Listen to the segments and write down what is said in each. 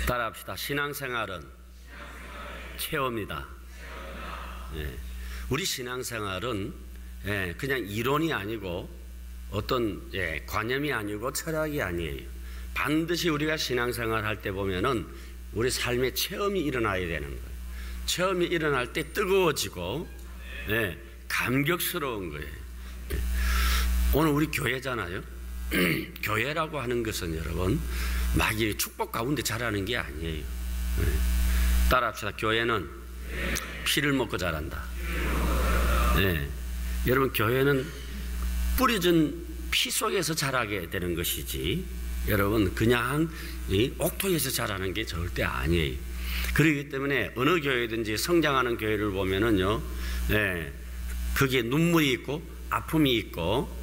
따라합시다. 신앙생활은 체험이다. 우리 신앙생활은 그냥 이론이 아니고 어떤 관념이 아니고 철학이 아니에요. 반드시 우리가 신앙생활 할 때 보면은 우리 삶의 체험이 일어나야 되는 거예요. 체험이 일어날 때 뜨거워지고 감격스러운 거예요. 오늘 우리 교회잖아요. 교회라고 하는 것은 여러분 막 축복 가운데 자라는 게 아니에요. 따라합시다. 교회는 피를 먹고 자란다. 여러분 교회는 뿌려진 피 속에서 자라게 되는 것이지 여러분 그냥 옥토에서 자라는 게 절대 아니에요. 그렇기 때문에 어느 교회든지 성장하는 교회를 보면은요, 거기에 눈물이 있고 아픔이 있고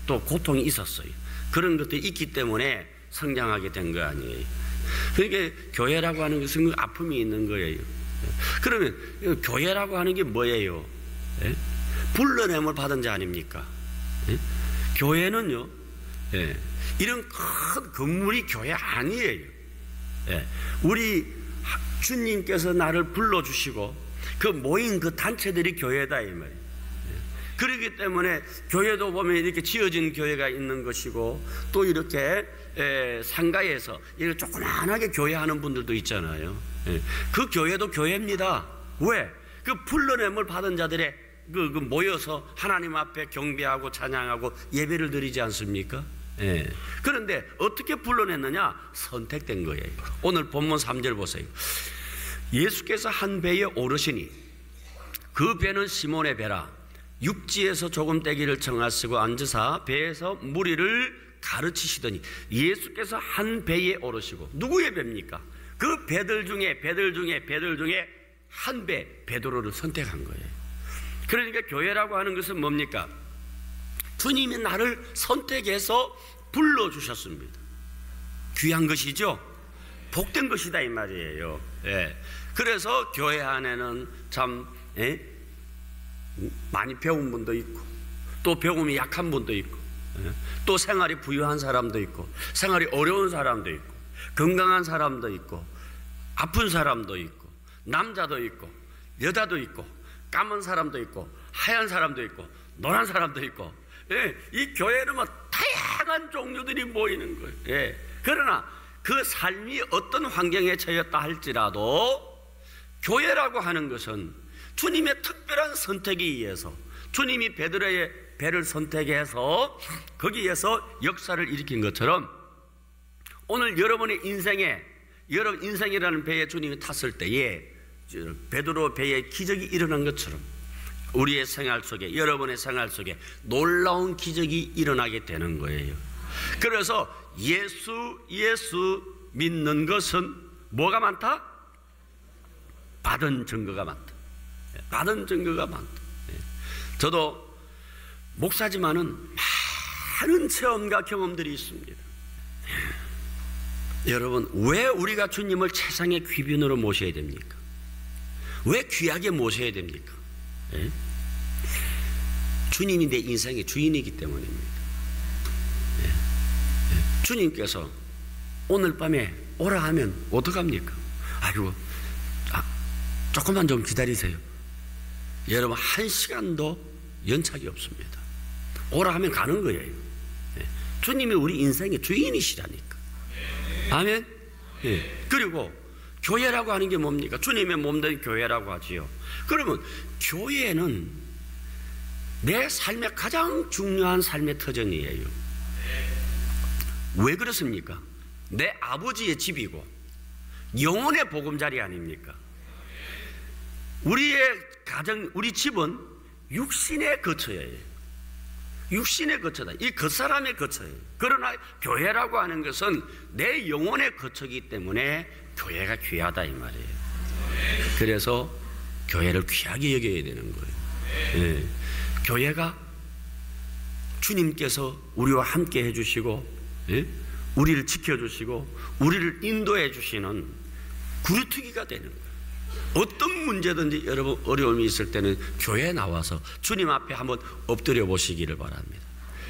또 고통이 있었어요. 그런 것도 있기 때문에 성장하게 된 거 아니에요. 그러니까 교회라고 하는 것은 아픔이 있는 거예요. 그러면 교회라고 하는 게 뭐예요? 불러냄을 받은 자 아닙니까? 교회는요, 이런 큰 건물이 교회 아니에요. 우리 주님께서 나를 불러주시고 그 모인 그 단체들이 교회다 이 말이에요. 그렇기 때문에 교회도 보면 이렇게 지어진 교회가 있는 것이고 또 이렇게 상가에서 이렇게 조그만하게 교회하는 분들도 있잖아요. 그 교회도 교회입니다. 왜? 그 불러냄을 받은 자들의 모여서 하나님 앞에 경배하고 찬양하고 예배를 드리지 않습니까? 그런데 어떻게 불러냈느냐? 선택된 거예요. 오늘 본문 3절 보세요. 예수께서 한 배에 오르시니 그 배는 시몬의 배라. 육지에서 조금 떼기를 청하시고 앉으사 배에서 무리를 가르치시더니 예수께서 한 배에 오르시고 누구의 배입니까? 그 배들 중에 한 배 베드로를 선택한 거예요. 그러니까 교회라고 하는 것은 뭡니까? 주님이 나를 선택해서 불러주셨습니다. 귀한 것이죠. 복된 것이다 이 말이에요. 그래서 교회 안에는 참 많이 배운 분도 있고 또 배움이 약한 분도 있고 또 생활이 부유한 사람도 있고 생활이 어려운 사람도 있고 건강한 사람도 있고 아픈 사람도 있고 남자도 있고 여자도 있고 까만 사람도 있고 하얀 사람도 있고 노란 사람도 있고 이 교회는 뭐 다양한 종류들이 모이는 거예요. 그러나 그 삶이 어떤 환경에 처했다 할지라도 교회라고 하는 것은 주님의 특별한 선택에 의해서 주님이 베드로의 배를 선택해서 거기에서 역사를 일으킨 것처럼 오늘 여러분의 인생에 여러분 인생이라는 배에 주님이 탔을 때에 베드로 배에 기적이 일어난 것처럼 우리의 생활 속에 여러분의 생활 속에 놀라운 기적이 일어나게 되는 거예요. 그래서 예수 믿는 것은 뭐가 많다? 받은 증거가 많다. 받은 증거가 많다. 저도 목사지만은 많은 체험과 경험들이 있습니다. 여러분 왜 우리가 주님을 최상의 귀빈으로 모셔야 됩니까? 왜 귀하게 모셔야 됩니까? 주님이 내 인생의 주인이기 때문입니다. 주님께서 오늘 밤에 오라 하면 어떡합니까? 아이고 조금만 좀 기다리세요. 여러분 1시간도 연착이 없습니다. 오라 하면 가는 거예요. 주님이 우리 인생의 주인이시라니까. 아멘. 그리고 교회라고 하는 게 뭡니까? 주님의 몸된 교회라고 하지요. 그러면 교회는 내 삶의 가장 중요한 삶의 터전이에요. 왜 그렇습니까? 내 아버지의 집이고 영혼의 보금자리 아닙니까? 우리의 가정, 우리 집은 육신의 거처예요. 육신의 거처다. 이 겉사람의 거처예요. 그러나 교회라고 하는 것은 내 영혼의 거처이기 때문에 교회가 귀하다 이 말이에요. 그래서 교회를 귀하게 여겨야 되는 거예요. 교회가 주님께서 우리와 함께 해주시고 우리를 지켜주시고 우리를 인도해 주시는 구루투기가 되는 거예요. 어떤 문제든지 여러분 어려움이 있을 때는 교회에 나와서 주님 앞에 한번 엎드려 보시기를 바랍니다.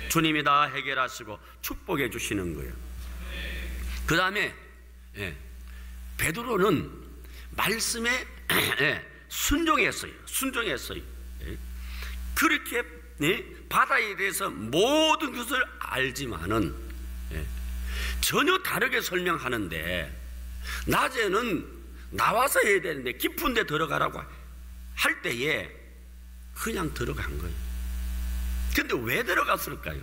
주님이 다 해결하시고 축복해 주시는 거예요. 그 다음에 베드로는 말씀에 순종했어요. 그렇게 바다에 대해서 모든 것을 알지만은 전혀 다르게 설명하는데, 낮에는 나와서 해야 되는데 깊은 데 들어가라고 할 때에 그냥 들어간 거예요. 근데 왜 들어갔을까요?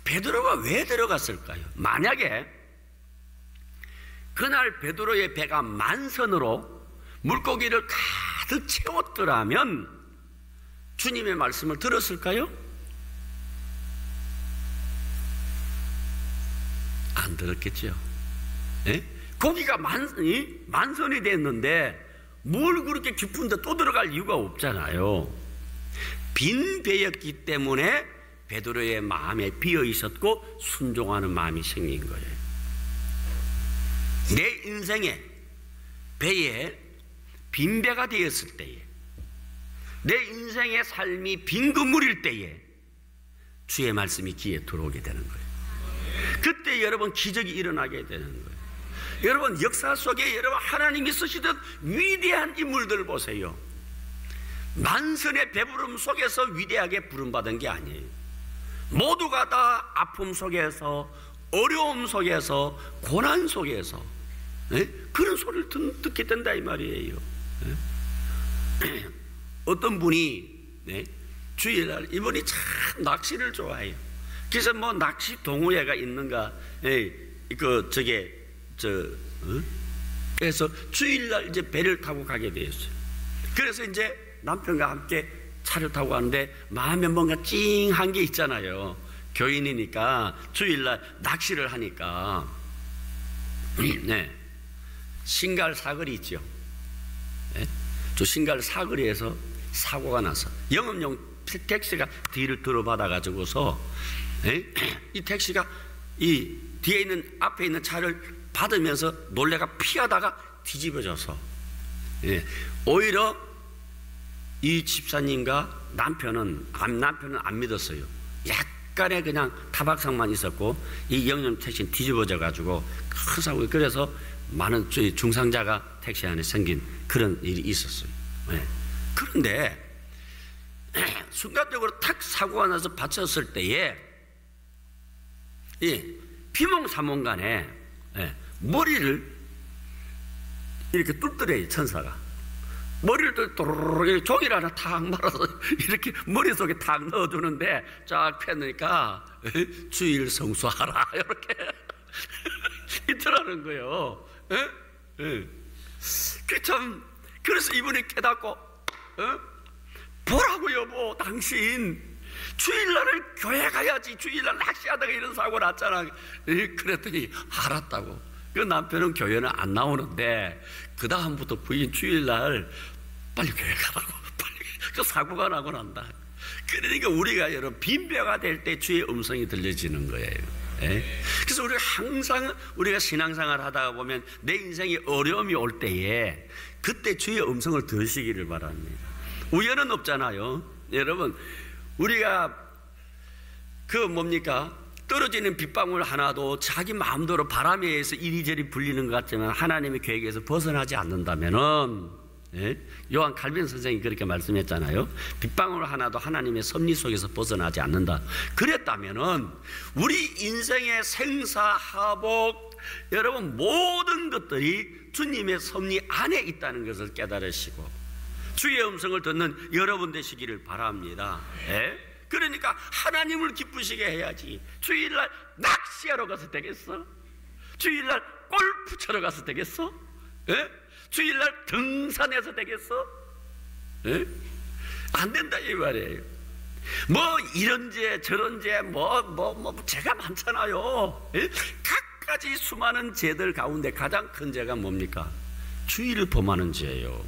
베드로가 왜 들어갔을까요? 만약에 그날 베드로의 배가 만선으로 물고기를 가득 채웠더라면 주님의 말씀을 들었을까요? 안 들었겠죠. 고기가 만선이 됐는데 뭘 그렇게 깊은 데 또 들어갈 이유가 없잖아요. 빈 배였기 때문에 베드로의 마음에 비어 있었고 순종하는 마음이 생긴 거예요. 내 인생에 배에 빈 배가 되었을 때에, 내 인생의 삶이 빈 그물일 때에 주의 말씀이 귀에 들어오게 되는 거예요. 그때 여러분 기적이 일어나게 되는 거예요. 여러분 역사 속에 여러분 하나님이 쓰시던 위대한 인물들 보세요. 만선의 배부름 속에서 위대하게 부름받은 게 아니에요. 모두가 다 아픔 속에서, 어려움 속에서, 고난 속에서 그런 소리를 듣게 된다 이 말이에요. 어떤 분이 주일날 이분이 참 낚시를 좋아해요. 그래서 뭐 낚시 동호회가 있는가 그래서 주일날 이제 배를 타고 가게 되었어요. 그래서 이제 남편과 함께 차를 타고 가는데 마음에 뭔가 찡한 게 있잖아요. 교인이니까 주일날 낚시를 하니까 신갈 사거리 있죠. 저 신갈 사거리에서 사고가 나서 영업용 택시가 뒤를 들어받아 가지고서 이 택시가 이 뒤에 있는 앞에 있는 차를 받으면서 놀래가 피하다가 뒤집어져서 오히려 이 집사님과 남편은 안 믿었어요. 약간의 그냥 타박상만 있었고 이 영영 택시는 뒤집어져 가지고 큰 사고, 그래서 많은 중상자가 택시 안에 생긴 그런 일이 있었어요. 그런데 순간적으로 탁 사고가 나서 받쳤을 때에 이 비몽사몽간에 머리를 이렇게 뚫더래요. 천사가 머리를 또르르 종이를 하나 탁 말아서 이렇게 머릿속에 탁 넣어주는데 쫙 펴니까 주일 성수하라 이렇게 있더라는 거예요. 그래서 이분이 깨닫고 보라고 여보, 당신 주일날을 교회 가야지, 주일날 낚시하다가 이런 사고 났잖아. 그랬더니 알았다고. 그 남편은 교회는 안 나오는데 그 다음부터 부인 주일날 빨리 교회 가라고, 빨리 그 사고가 나고 난다. 그러니까 우리가 여러분 빈배가 될 때 주의 음성이 들려지는 거예요. 그래서 우리가 항상 우리가 신앙생활 하다가 보면 내 인생에 어려움이 올 때에 그때 주의 음성을 들으시기를 바랍니다. 우연은 없잖아요. 여러분 우리가 떨어지는 빗방울 하나도 자기 마음대로 바람에 의해서 이리저리 불리는 것 같지만 하나님의 계획에서 벗어나지 않는다면은, 요한 칼빈 선생이 그렇게 말씀했잖아요. 빗방울 하나도 하나님의 섭리 속에서 벗어나지 않는다. 그랬다면은 우리 인생의 생사하복, 여러분 모든 것들이 주님의 섭리 안에 있다는 것을 깨달으시고 주의 음성을 듣는 여러분 되시기를 바랍니다. 그러니까 하나님을 기쁘시게 해야지. 주일날 낚시하러 가서 되겠어? 주일날 골프 쳐러 가서 되겠어? 주일날 등산해서 되겠어? 안 된다 이 말이에요. 뭐 이런 죄 저런 죄 죄가 많잖아요. 각가지 수많은 죄들 가운데 가장 큰 죄가 뭡니까? 주일을 범하는 죄예요.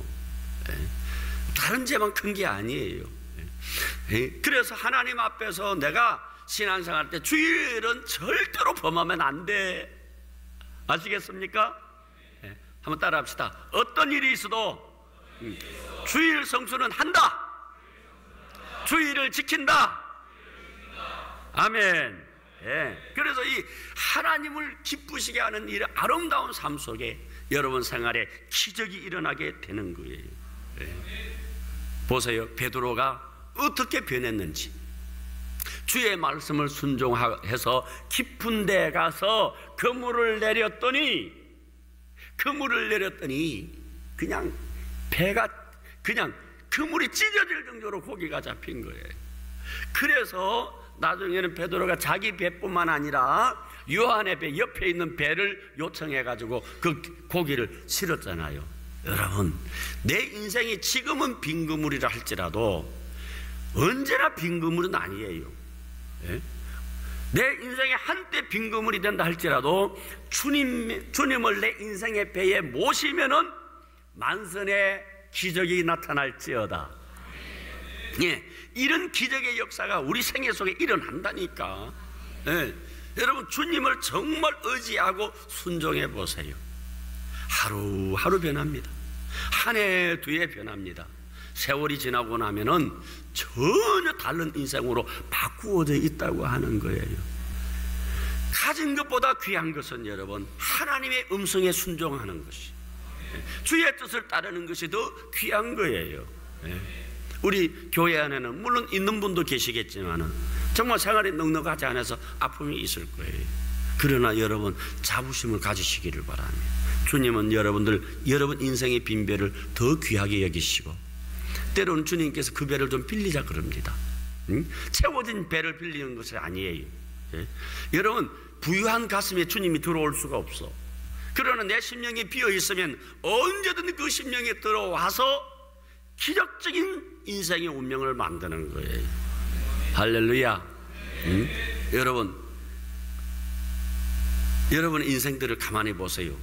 다른 죄만 큰 게 아니에요. 그래서 하나님 앞에서 내가 신앙생활 때 주일은 절대로 범하면 안 돼. 아시겠습니까? 한번 따라 합시다. 어떤 일이 있어도 주일 성수는 한다. 주일을 지킨다. 아멘. 그래서 이 하나님을 기쁘시게 하는 이 아름다운 삶 속에 여러분 생활에 기적이 일어나게 되는 거예요. 보세요. 베드로가 어떻게 변했는지. 주의 말씀을 순종해서 깊은 데 가서 그물을 내렸더니 그냥 배가 그냥 그물이 찢어질 정도로 고기가 잡힌 거예요. 그래서 나중에는 베드로가 자기 배뿐만 아니라 요한의 배 옆에 있는 배를 요청해 가지고 그 고기를 실었잖아요. 여러분, 내 인생이 지금은 빈 그물이라 할지라도 언제나 빈 그물은 아니에요. 내 인생에 한때 빈 그물이 된다 할지라도 주님을 내 인생의 배에 모시면은 만선의 기적이 나타날지어다. 이런 기적의 역사가 우리 생애 속에 일어난다니까. 여러분, 주님을 정말 의지하고 순종해 보세요. 하루하루 변합니다. 한 해, 두 해 변합니다. 세월이 지나고 나면은 전혀 다른 인생으로 바꾸어져 있다고 하는 거예요. 가진 것보다 귀한 것은 여러분, 하나님의 음성에 순종하는 것이, 주의 뜻을 따르는 것이 더 귀한 거예요. 우리 교회 안에는 물론 있는 분도 계시겠지만은 정말 생활이 넉넉하지 않아서 아픔이 있을 거예요. 그러나 여러분, 자부심을 가지시기를 바랍니다. 주님은 여러분 인생의 빈배를 더 귀하게 여기시고, 때로는 주님께서 그 배를 좀 빌리자 그럽니다. 채워진 배를 빌리는 것이 아니에요. 여러분, 부유한 가슴에 주님이 들어올 수가 없어. 그러나 내 심령이 비어 있으면 언제든 그 심령에 들어와서 기적적인 인생의 운명을 만드는 거예요. 할렐루야. 여러분 인생들을 가만히 보세요.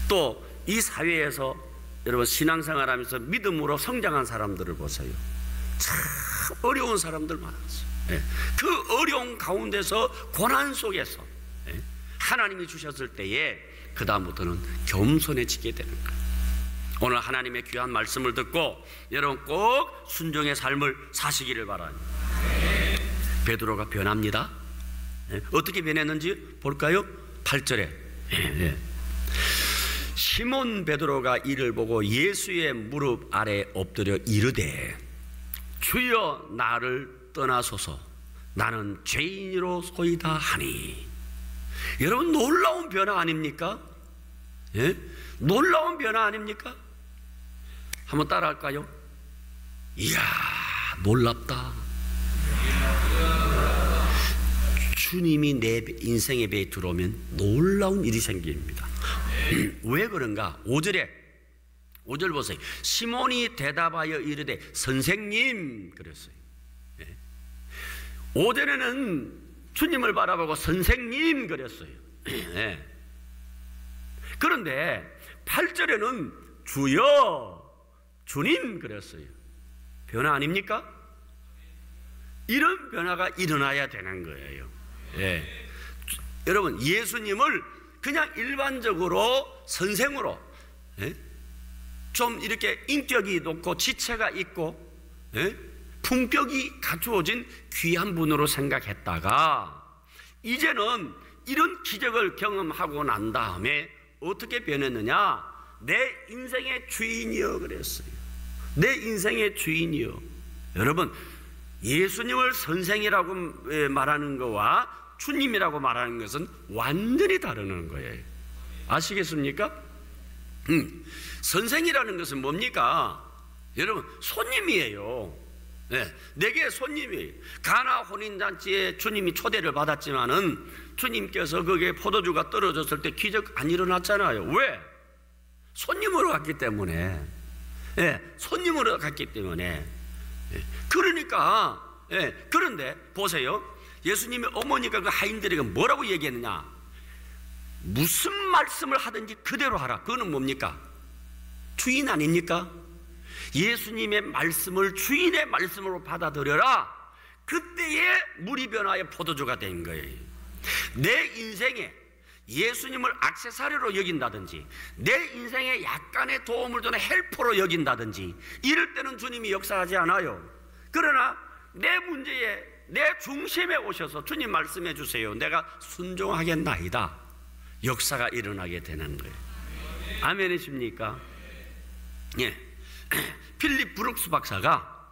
또 이 사회에서 여러분 신앙생활하면서 믿음으로 성장한 사람들을 보세요. 참 어려운 사람들 많았어요. 그 어려운 가운데서 고난 속에서 하나님이 주셨을 때에 그 다음부터는 겸손해지게 되는 거예요. 오늘 하나님의 귀한 말씀을 듣고 여러분 꼭 순종의 삶을 사시기를 바랍니다. 베드로가 변합니다. 어떻게 변했는지 볼까요? 8절에 시몬 베드로가 이를 보고 예수의 무릎 아래 엎드려 이르되 주여 나를 떠나소서 나는 죄인으로소이다 하니. 여러분 놀라운 변화 아닙니까? 놀라운 변화 아닙니까? 한번 따라할까요? 이야 놀랍다. 주님이 내 인생의 배에 들어오면 놀라운 일이 생깁니다. 왜 그런가? 5절 보세요. 시몬이 대답하여 이르되 선생님 그랬어요. 5절에는 주님을 바라보고 선생님 그랬어요. 그런데 8절에는 주여 주님 그랬어요. 변화 아닙니까? 이런 변화가 일어나야 되는 거예요. 여러분 예수님을 그냥 일반적으로 선생으로 좀 이렇게 인격이 높고 지체가 있고 품격이 갖추어진 귀한 분으로 생각했다가 이제는 이런 기적을 경험하고 난 다음에 어떻게 변했느냐? 내 인생의 주인이여 그랬어요. 내 인생의 주인이여. 여러분 예수님을 선생이라고 말하는 것과 주님이라고 말하는 것은 완전히 다른 거예요. 아시겠습니까? 선생이라는 것은 뭡니까? 여러분 손님이에요. 내게 손님이에요. 가나 혼인잔치에 주님이 초대를 받았지만은 주님께서 거기에 포도주가 떨어졌을 때 기적 안 일어났잖아요. 왜? 손님으로 갔기 때문에. 손님으로 갔기 때문에. 그러니까 그런데 보세요. 예수님의 어머니가 그 하인들에게 뭐라고 얘기했느냐? 무슨 말씀을 하든지 그대로 하라. 그거는 뭡니까? 주인 아닙니까? 예수님의 말씀을 주인의 말씀으로 받아들여라. 그때에 물이 변화의 포도주가 된 거예요. 내 인생에 예수님을 액세서리로 여긴다든지 내 인생에 약간의 도움을 주는 헬퍼로 여긴다든지 이럴 때는 주님이 역사하지 않아요. 그러나 내 문제에 내 중심에 오셔서 주님 말씀해 주세요. 내가 순종하겠나이다. 역사가 일어나게 되는 거예요. 아멘이십니까? 예. 필립 브룩스 박사가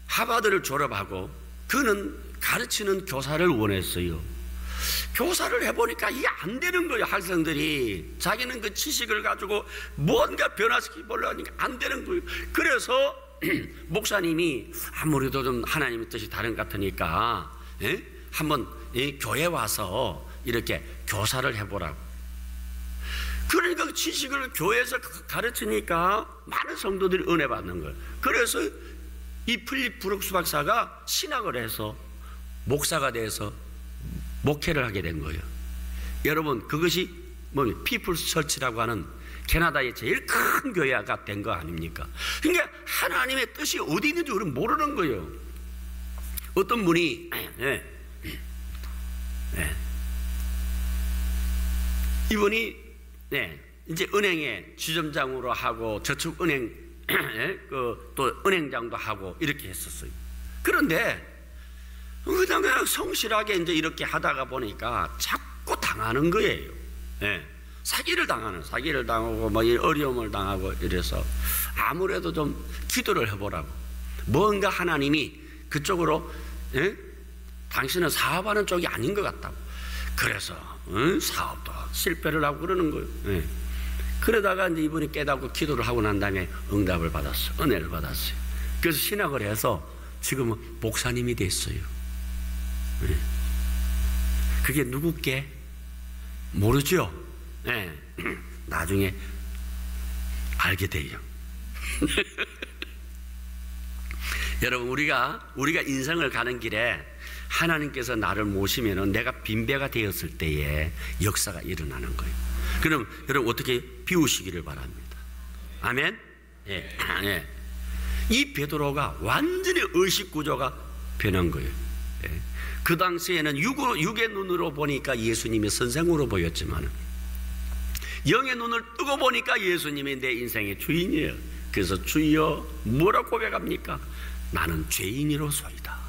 하버드를 졸업하고 그는 가르치는 교사를 원했어요. 교사를 해보니까 이게 안 되는 거예요. 학생들이 자기는 그 지식을 가지고 뭔가 변화시키려고 하니까 안 되는 거예요. 그래서 목사님이 아무래도 좀 하나님의 뜻이 다른 것 같으니까 한번 교회 와서 이렇게 교사를 해보라고. 그러니까 그 지식을 교회에서 가르치니까 많은 성도들이 은혜 받는 거예요. 그래서 이 필립 브룩스 박사가 신학을 해서 목사가 돼서 목회를 하게 된 거예요. 여러분, 그것이 피플스 처치라고 하는 캐나다의 제일 큰 교회가 된 거 아닙니까? 그러니까 하나님의 뜻이 어디 있는지 우리는 모르는 거예요. 어떤 분이 이분이 이제 은행에 지점장으로 하고 저축은행 또 은행장도 하고 이렇게 했었어요. 그런데 그냥 성실하게 이제 이렇게 하다가 보니까 자꾸 당하는 거예요. 사기를 당하고 뭐 어려움을 당하고 이래서 아무래도 좀 기도를 해보라고. 뭔가 하나님이 그쪽으로 당신은 사업하는 쪽이 아닌 것 같다고. 그래서 사업도 실패를 하고 그러는 거예요. 그러다가 이제 이분이 깨닫고 기도를 하고 난 다음에 응답을 받았어요. 은혜를 받았어요. 그래서 신학을 해서 지금은 목사님이 됐어요. 그게 누구께? 모르죠? 나중에 알게 돼요. 여러분, 우리가 인생을 가는 길에 하나님께서 나를 모시면은 내가 빈배가 되었을 때에 역사가 일어나는 거예요. 그럼 여러분 어떻게 비우시기를 바랍니다. 아멘? 이 베드로가 완전히 의식 구조가 변한 거예요. 그 당시에는 육의 눈으로 보니까 예수님이 선생으로 보였지만 영의 눈을 뜨고 보니까 예수님이 내 인생의 주인이에요. 그래서 주여 뭐라고 고백합니까? 나는 죄인이로소이다.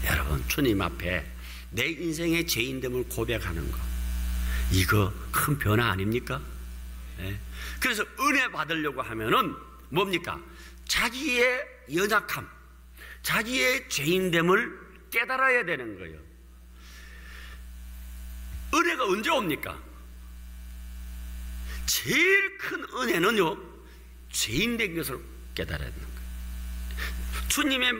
여러분, 주님 앞에 내 인생의 죄인됨을 고백하는 거, 이거 큰 변화 아닙니까? 그래서 은혜 받으려고 하면은 뭡니까? 자기의 연약함, 자기의 죄인됨을 깨달아야 되는 거예요. 은혜가 언제 옵니까? 제일 큰 은혜는요, 죄인된 것을 깨달아야 되는 거예요. 주님의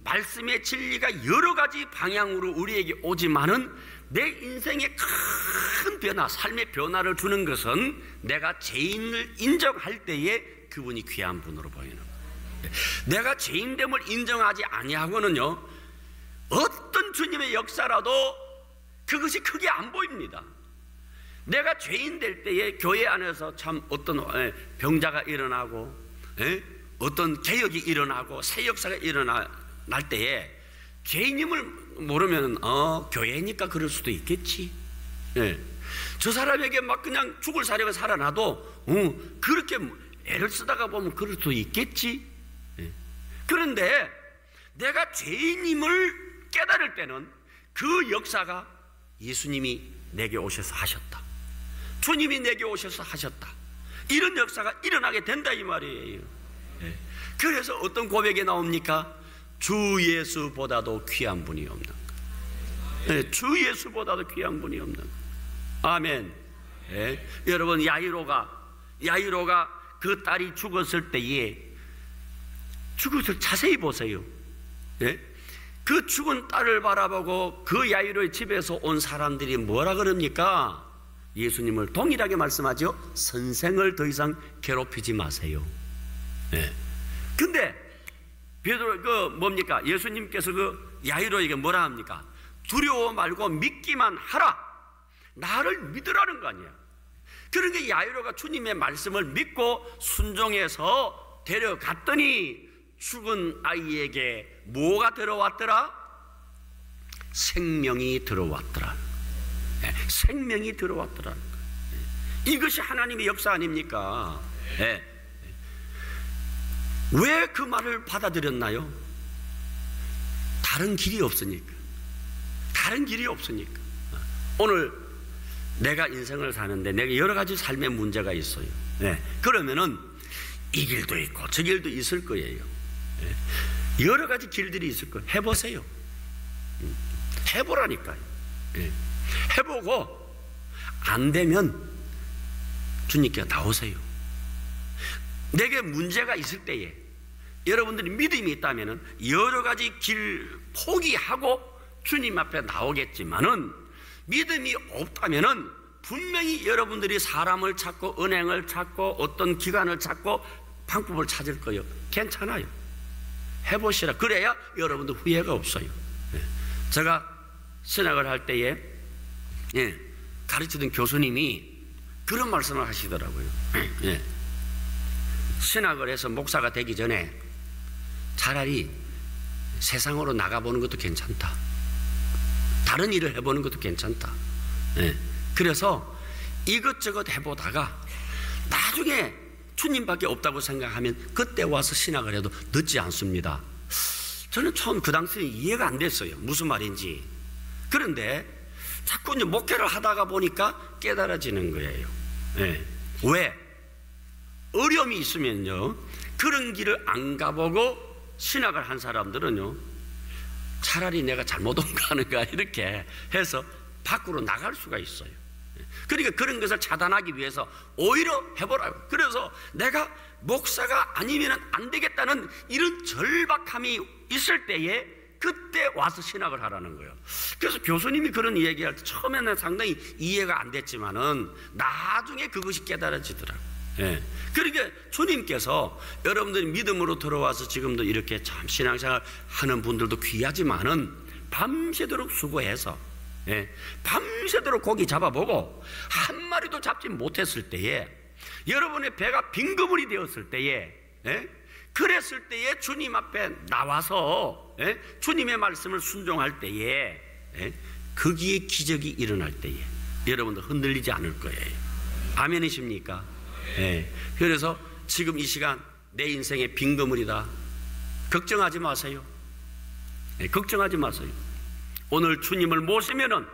말씀의 진리가 여러 가지 방향으로 우리에게 오지만은 내 인생의 큰 변화, 삶의 변화를 주는 것은 내가 죄인을 인정할 때에 그분이 귀한 분으로 보이는 거예요. 내가 죄인됨을 인정하지 아니하고는요, 어떤 주님의 역사라도 그것이 크게 안 보입니다. 내가 죄인 될 때에 교회 안에서 참 어떤 병자가 일어나고 어떤 개혁이 일어나고 새 역사가 일어날 때에 죄인임을 모르면 교회니까 그럴 수도 있겠지. 저 사람에게 막 그냥 죽을 사람이 살아나도 그렇게 애를 쓰다가 보면 그럴 수도 있겠지. 그런데 내가 죄인임을 깨달을 때는 그 역사가 예수님이 내게 오셔서 하셨다, 주님이 내게 오셔서 하셨다, 이런 역사가 일어나게 된다 이 말이에요. 그래서 어떤 고백이 나옵니까? 주 예수보다도 귀한 분이 없는 것. 주 예수보다도 귀한 분이 없는 것. 아멘. 여러분, 야이로가 그 딸이 죽었을 때에 죽었을 자세히 보세요. 그 죽은 딸을 바라보고 그 야이로의 집에서 온 사람들이 뭐라 그럽니까? 예수님을 동일하게 말씀하죠. 선생을 더 이상 괴롭히지 마세요. 근데 베드로 뭡니까? 예수님께서 그 야이로에게 뭐라 합니까? 두려워 말고 믿기만 하라. 나를 믿으라는 거 아니야. 그러니까 야이로가 주님의 말씀을 믿고 순종해서 데려갔더니 죽은 아이에게 뭐가 들어왔더라? 생명이 들어왔더라. 생명이 들어왔더라. 이것이 하나님의 역사 아닙니까? 왜 그 말을 받아들였나요? 다른 길이 없으니까. 오늘 내가 인생을 사는데 내가 여러 가지 삶의 문제가 있어요. 그러면은 이 길도 있고 저 길도 있을 거예요. 여러 가지 길들이 있을 거예요. 해보세요. 해보라니까요. 해보고 안 되면 주님께 나오세요. 내게 문제가 있을 때에 여러분들이 믿음이 있다면 여러 가지 길 포기하고 주님 앞에 나오겠지만은 믿음이 없다면은 분명히 여러분들이 사람을 찾고 은행을 찾고 어떤 기관을 찾고 방법을 찾을 거예요. 괜찮아요. 해보시라. 그래야 여러분들 후회가 없어요. 제가 신학을 할 때에 가르치던 교수님이 그런 말씀을 하시더라고요. 신학을 해서 목사가 되기 전에 차라리 세상으로 나가보는 것도 괜찮다. 다른 일을 해보는 것도 괜찮다. 그래서 이것저것 해보다가 나중에 주님밖에 없다고 생각하면 그때 와서 신학을 해도 늦지 않습니다. 저는 처음 그 당시에 이해가 안 됐어요. 무슨 말인지. 그런데 자꾸 이제 목회를 하다가 보니까 깨달아지는 거예요. 왜? 어려움이 있으면요, 그런 길을 안 가보고 신학을 한 사람들은요, 차라리 내가 잘못 온 거 아닌가 이렇게 해서 밖으로 나갈 수가 있어요. 그러니까 그런 것을 차단하기 위해서 오히려 해보라고. 그래서 내가 목사가 아니면 안 되겠다는 이런 절박함이 있을 때에 그때 와서 신학을 하라는 거예요. 그래서 교수님이 그런 이야기할 때 처음에는 상당히 이해가 안 됐지만은 나중에 그것이 깨달아지더라고요. 그러니까 주님께서 여러분들이 믿음으로 들어와서 지금도 이렇게 참 신앙생활 하는 분들도 귀하지만은 밤새도록 수고해서 밤새도록 고기 잡아보고 한 마리도 잡지 못했을 때에 여러분의 배가 빈그물이 되었을 때에 그랬을 때에 주님 앞에 나와서 주님의 말씀을 순종할 때에 거기에 기적이 일어날 때에 여러분들 흔들리지 않을 거예요. 아멘이십니까? 그래서 지금 이 시간 내 인생의 빈그물이다. 걱정하지 마세요. 걱정하지 마세요. 오늘 주님을 모시면은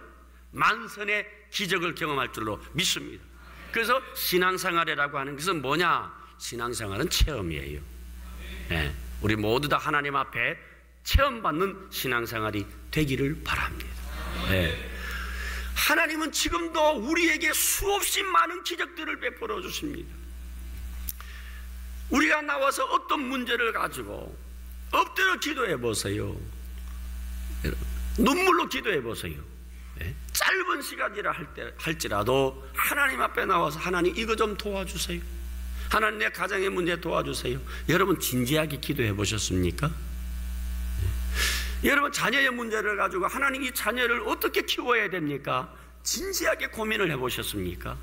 만선의 기적을 경험할 줄로 믿습니다. 그래서 신앙생활이라고 하는 것은 뭐냐? 신앙생활은 체험이에요. 우리 모두 다 하나님 앞에 체험받는 신앙생활이 되기를 바랍니다. 하나님은 지금도 우리에게 수없이 많은 기적들을 베풀어 주십니다. 우리가 나와서 어떤 문제를 가지고 엎드려 기도해 보세요. 눈물로 기도해 보세요. 짧은 시간이라 할지라도 하나님 앞에 나와서 하나님 이거 좀 도와주세요. 하나님 내 가정의 문제 도와주세요. 여러분 진지하게 기도해 보셨습니까? 여러분 자녀의 문제를 가지고 하나님 이 자녀를 어떻게 키워야 됩니까? 진지하게 고민을 해 보셨습니까?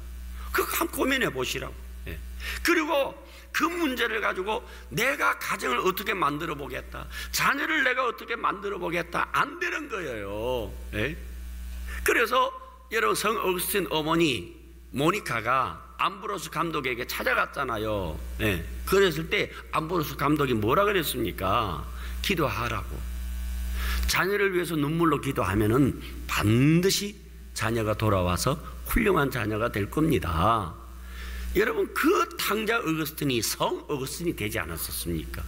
그거 한번 고민해 보시라고. 그리고 그 문제를 가지고 내가 가정을 어떻게 만들어 보겠다, 자녀를 내가 어떻게 만들어 보겠다, 안 되는 거예요. 그래서 여러분 성 어거스틴 어머니 모니카가 암브로스 감독에게 찾아갔잖아요. 그랬을 때 암브로스 감독이 뭐라 그랬습니까? 기도하라고. 자녀를 위해서 눈물로 기도하면은 반드시 자녀가 돌아와서 훌륭한 자녀가 될 겁니다. 여러분 그 탕자 어거스틴이 성 어거스틴이 되지 않았었습니까?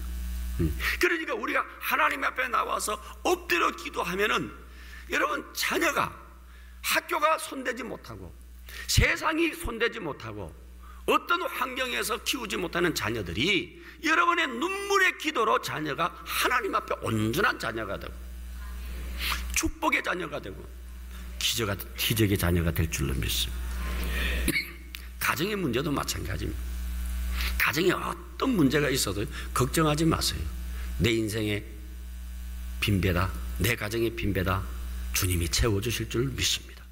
그러니까 우리가 하나님 앞에 나와서 엎드려 기도하면은 여러분 자녀가 학교가 손대지 못하고 세상이 손대지 못하고 어떤 환경에서 키우지 못하는 자녀들이 여러분의 눈물의 기도로 자녀가 하나님 앞에 온전한 자녀가 되고 축복의 자녀가 되고 기적의 자녀가 될 줄로 믿습니다. 가정의 문제도 마찬가지입니다. 가정에 어떤 문제가 있어도 걱정하지 마세요. 내 인생의 빈배다, 내 가정의 빈배다, 주님이 채워주실 줄 믿습니다.